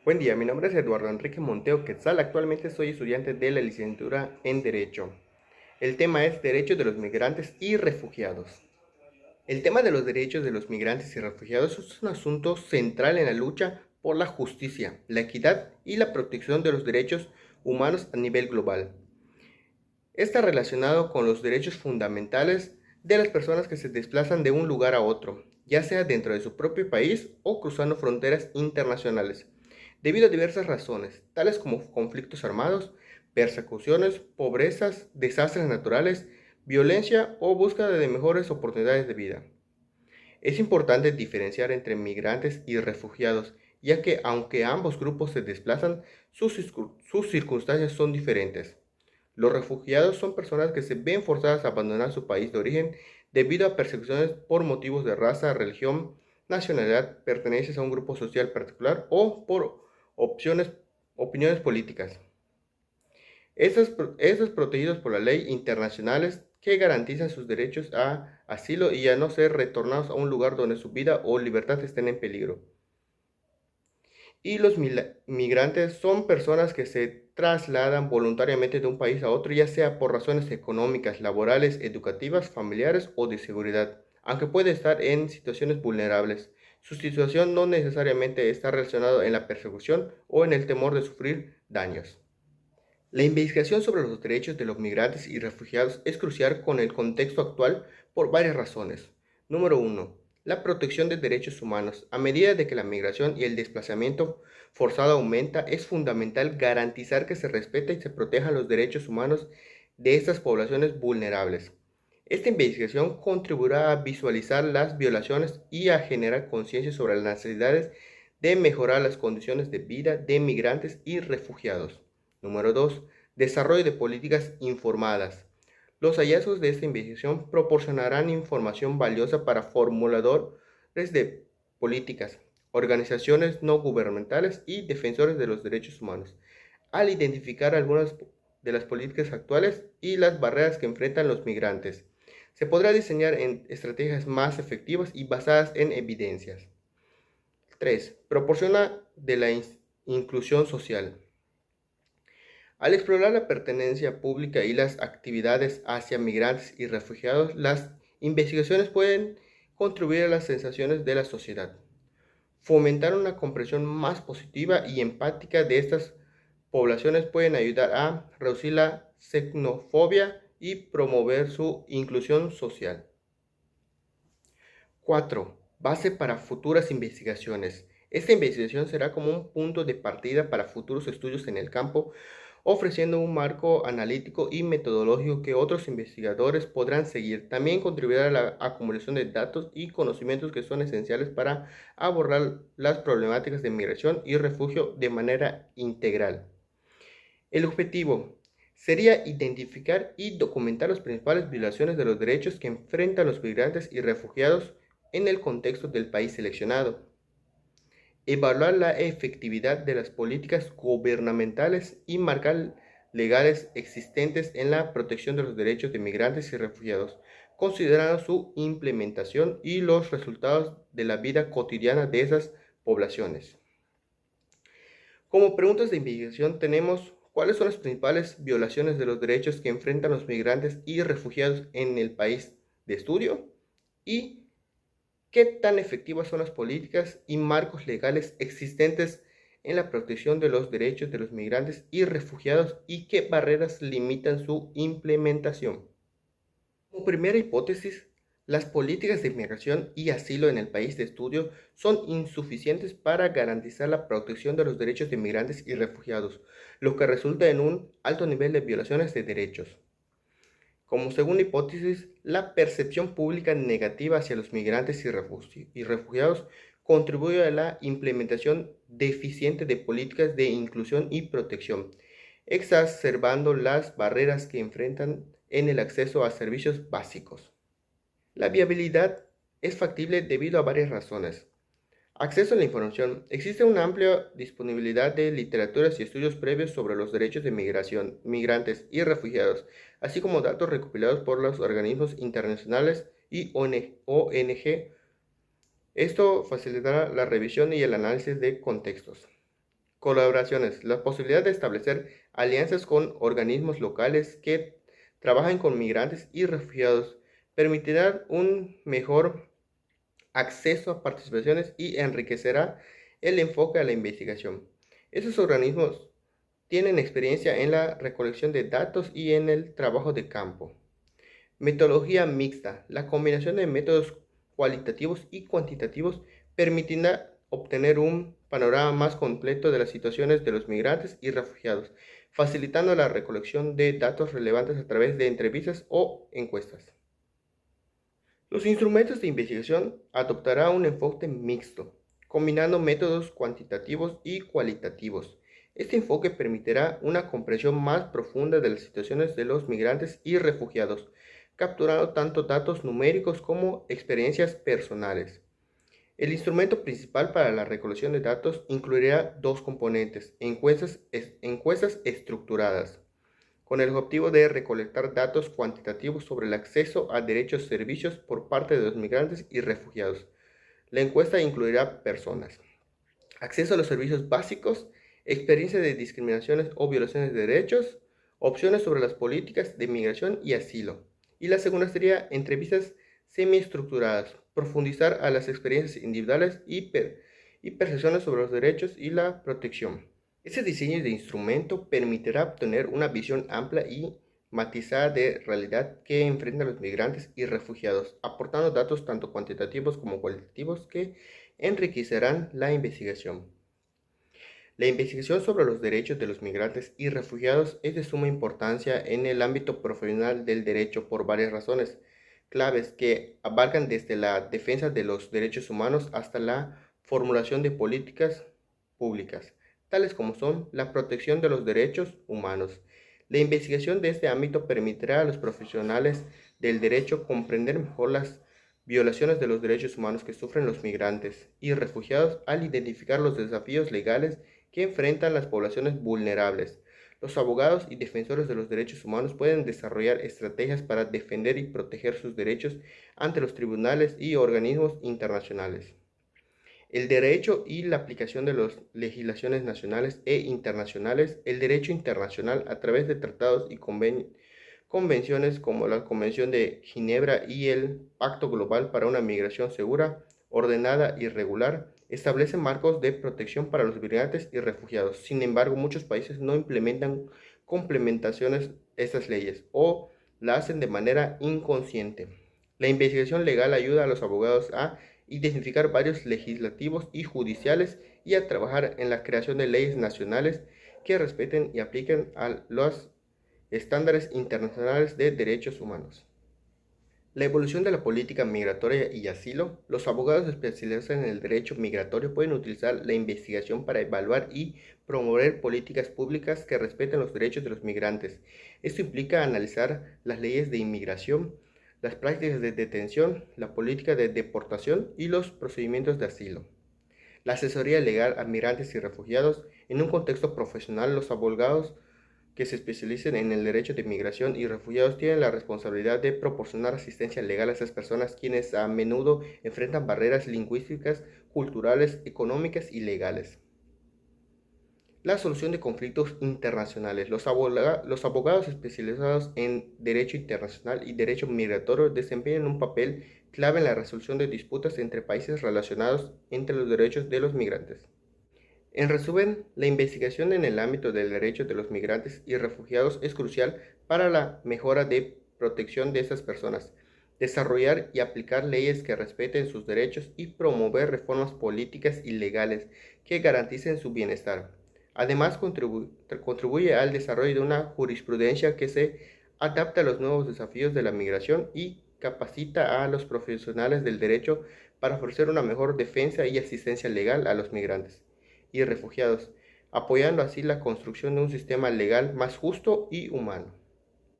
Buen día, mi nombre es Eduardo Enrique Monteo Quetzal. Actualmente soy estudiante de la licenciatura en Derecho. El tema es Derechos de los Migrantes y Refugiados. El tema de los derechos de los migrantes y refugiados es un asunto central en la lucha por la justicia, la equidad y la protección de los derechos humanos a nivel global. Está relacionado con los derechos fundamentales de las personas que se desplazan de un lugar a otro, ya sea dentro de su propio país o cruzando fronteras internacionales, debido a diversas razones, tales como conflictos armados, persecuciones, pobrezas, desastres naturales, violencia o búsqueda de mejores oportunidades de vida. Es importante diferenciar entre migrantes y refugiados, ya que aunque ambos grupos se desplazan, sus circunstancias son diferentes. Los refugiados son personas que se ven forzadas a abandonar su país de origen debido a persecuciones por motivos de raza, religión, nacionalidad, pertenencias a un grupo social particular o por opiniones políticas. Estos protegidos por la ley internacionales que garantizan sus derechos a asilo y a no ser retornados a un lugar donde su vida o libertad estén en peligro. Y los migrantes son personas que se trasladan voluntariamente de un país a otro, ya sea por razones económicas, laborales, educativas, familiares o de seguridad, aunque puede estar en situaciones vulnerables. Su situación no necesariamente está relacionada en la persecución o en el temor de sufrir daños. La investigación sobre los derechos de los migrantes y refugiados es crucial con el contexto actual por varias razones. Número 1. La protección de derechos humanos. A medida de que la migración y el desplazamiento forzado aumenta, es fundamental garantizar que se respeta y se protejan los derechos humanos de estas poblaciones vulnerables. Esta investigación contribuirá a visualizar las violaciones y a generar conciencia sobre las necesidades de mejorar las condiciones de vida de migrantes y refugiados. Número 2. Desarrollo de políticas informadas. Los hallazgos de esta investigación proporcionarán información valiosa para formuladores de políticas, organizaciones no gubernamentales y defensores de los derechos humanos, al identificar algunas de las políticas actuales y las barreras que enfrentan los migrantes. Se podrá diseñar en estrategias más efectivas y basadas en evidencias. 3. Proporciona de la inclusión social. Al explorar la pertenencia pública y las actividades hacia migrantes y refugiados, las investigaciones pueden contribuir a las sensaciones de la sociedad, fomentar una comprensión más positiva y empática de estas poblaciones pueden ayudar a reducir la xenofobia y promover su inclusión social. 4. Base para futuras investigaciones. Esta investigación será como un punto de partida para futuros estudios en el campo, ofreciendo un marco analítico y metodológico que otros investigadores podrán seguir. También contribuirá a la acumulación de datos y conocimientos que son esenciales para abordar las problemáticas de migración y refugio de manera integral. El objetivo sería identificar y documentar las principales violaciones de los derechos que enfrentan los migrantes y refugiados en el contexto del país seleccionado, evaluar la efectividad de las políticas gubernamentales y marcar legales existentes en la protección de los derechos de migrantes y refugiados, considerando su implementación y los resultados de la vida cotidiana de esas poblaciones. Como preguntas de investigación tenemos cuáles son las principales violaciones de los derechos que enfrentan los migrantes y refugiados en el país de estudio y qué tan efectivas son las políticas y marcos legales existentes en la protección de los derechos de los migrantes y refugiados y qué barreras limitan su implementación. Como primera hipótesis, las políticas de inmigración y asilo en el país de estudio son insuficientes para garantizar la protección de los derechos de migrantes y refugiados, lo que resulta en un alto nivel de violaciones de derechos. Como segunda hipótesis, la percepción pública negativa hacia los migrantes y refugiados contribuye a la implementación deficiente de políticas de inclusión y protección, exacerbando las barreras que enfrentan en el acceso a servicios básicos. La viabilidad es factible debido a varias razones. Acceso a la información. Existe una amplia disponibilidad de literaturas y estudios previos sobre los derechos de migración, migrantes y refugiados, así como datos recopilados por los organismos internacionales y ONG. Esto facilitará la revisión y el análisis de contextos. Colaboraciones. La posibilidad de establecer alianzas con organismos locales que trabajan con migrantes y refugiados permitirá un mejor acceso a participaciones y enriquecerá el enfoque a la investigación. Esos organismos tienen experiencia en la recolección de datos y en el trabajo de campo. Metodología mixta. La combinación de métodos cualitativos y cuantitativos permitirá obtener un panorama más completo de las situaciones de los migrantes y refugiados, facilitando la recolección de datos relevantes a través de entrevistas o encuestas. Los instrumentos de investigación adoptarán un enfoque mixto, combinando métodos cuantitativos y cualitativos. Este enfoque permitirá una comprensión más profunda de las situaciones de los migrantes y refugiados, capturando tanto datos numéricos como experiencias personales. El instrumento principal para la recolección de datos incluirá dos componentes: encuestas estructuradas, con el objetivo de recolectar datos cuantitativos sobre el acceso a derechos y servicios por parte de los migrantes y refugiados. La encuesta incluirá personas, acceso a los servicios básicos, experiencia de discriminaciones o violaciones de derechos, opciones sobre las políticas de migración y asilo. Y la segunda sería entrevistas semiestructuradas, profundizar a las experiencias individuales y percepciones sobre los derechos y la protección. Este diseño de instrumento permitirá obtener una visión amplia y matizada de realidad que enfrentan los migrantes y refugiados, aportando datos tanto cuantitativos como cualitativos que enriquecerán la investigación. La investigación sobre los derechos de los migrantes y refugiados es de suma importancia en el ámbito profesional del derecho por varias razones claves que abarcan desde la defensa de los derechos humanos hasta la formulación de políticas públicas, tales como son la protección de los derechos humanos. La investigación de este ámbito permitirá a los profesionales del derecho comprender mejor las violaciones de los derechos humanos que sufren los migrantes y refugiados al identificar los desafíos legales que enfrentan las poblaciones vulnerables. Los abogados y defensores de los derechos humanos pueden desarrollar estrategias para defender y proteger sus derechos ante los tribunales y organismos internacionales. El derecho y la aplicación de las legislaciones nacionales e internacionales. El derecho internacional a través de tratados y convenciones como la Convención de Ginebra y el Pacto Global para una Migración Segura, Ordenada y Regular, establecen marcos de protección para los migrantes y refugiados. Sin embargo, muchos países no implementan complementaciones estas leyes o la hacen de manera inconsciente. La investigación legal ayuda a los abogados a identificar varios legislativos y judiciales y a trabajar en la creación de leyes nacionales que respeten y apliquen a los estándares internacionales de derechos humanos. La evolución de la política migratoria y asilo. Los abogados especializados en el derecho migratorio pueden utilizar la investigación para evaluar y promover políticas públicas que respeten los derechos de los migrantes. Esto implica analizar las leyes de inmigración, las prácticas de detención, la política de deportación y los procedimientos de asilo. La asesoría legal a migrantes y refugiados. En un contexto profesional, los abogados que se especialicen en el derecho de migración y refugiados tienen la responsabilidad de proporcionar asistencia legal a esas personas quienes a menudo enfrentan barreras lingüísticas, culturales, económicas y legales. La solución de conflictos internacionales. Los abogados especializados en derecho internacional y derecho migratorio desempeñan un papel clave en la resolución de disputas entre países relacionados entre los derechos de los migrantes. En resumen, la investigación en el ámbito del derecho de los migrantes y refugiados es crucial para la mejora de protección de esas personas, desarrollar y aplicar leyes que respeten sus derechos y promover reformas políticas y legales que garanticen su bienestar. Además, contribuye al desarrollo de una jurisprudencia que se adapta a los nuevos desafíos de la migración y capacita a los profesionales del derecho para ofrecer una mejor defensa y asistencia legal a los migrantes y refugiados, apoyando así la construcción de un sistema legal más justo y humano.